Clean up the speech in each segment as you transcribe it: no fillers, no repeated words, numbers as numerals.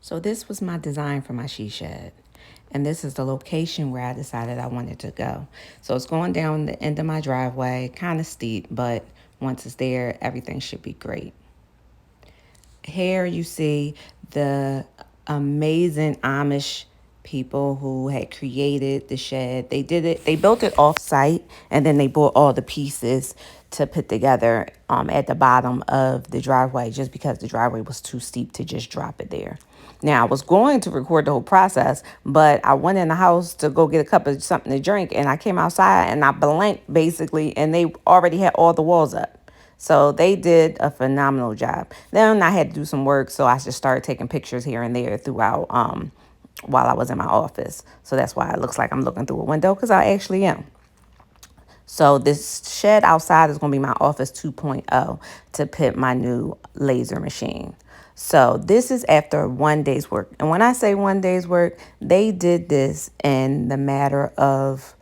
So this was my design for my she shed. And this is the location where I decided I wanted to go. So it's going down the end of my driveway, kind of steep, but once it's there, everything should be great. Here you see the amazing Amish people who had created the shed. They built it off site, and then they bought all the pieces to put together at the bottom of the driveway, just because the driveway was too steep to just drop it there. Now, I was going to record the whole process, but I went in the house to go get a cup of something to drink, and I came outside and I blanked basically, and they already had all the walls up. So they did a phenomenal job. Then I had to do some work, so I just started taking pictures here and there throughout while I was in my office. So that's why it looks like I'm looking through a window, because I actually am. So this shed outside is going to be my office 2.0 to put my new laser machine. So this is after 1 day's work. And when I say 1 day's work, they did this in the matter of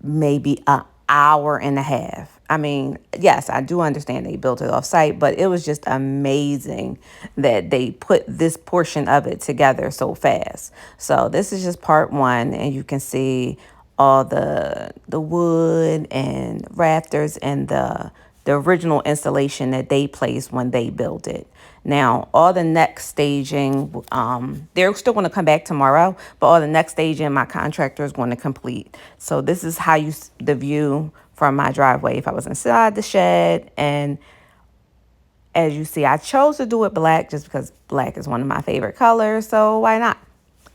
maybe an hour and a half. I mean, yes, I do understand they built it off site, but it was just amazing that they put this portion of it together so fast. So this is just part one, and you can see all the wood and rafters and the original installation that they placed when they built it. Now, all the next staging, they're still going to come back tomorrow, but all the next staging my contractor is going to complete. So this is how the view from my driveway if I was inside the shed. And as you see, I chose to do it black just because black is one of my favorite colors. So why not?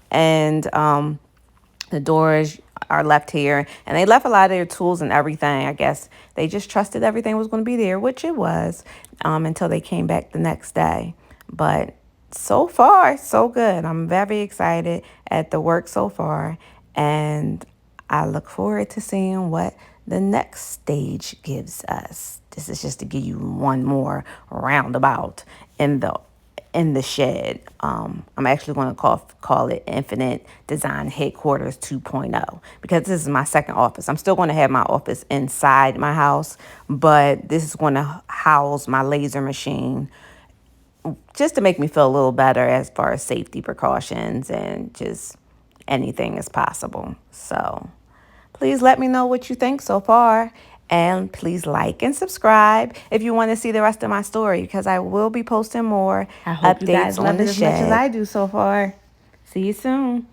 And the doors are left here, and they left a lot of their tools and everything. I guess they just trusted everything was going to be there, which it was, until they came back the next day. But so far, so good. I'm very excited at the work so far, and I look forward to seeing what the next stage gives us. This is just to give you one more roundabout in the shed. I'm actually going to call it Infinite Design Headquarters 2.0, because this is my second office. I'm still going to have my office inside my house, but this is going to house my laser machine, just to make me feel a little better as far as safety precautions and just anything is possible. So please let me know what you think so far. And please like and subscribe if you want to see the rest of my story, because I will be posting more I hope you guys updates on love the it as much as shed. I do so far. See you soon.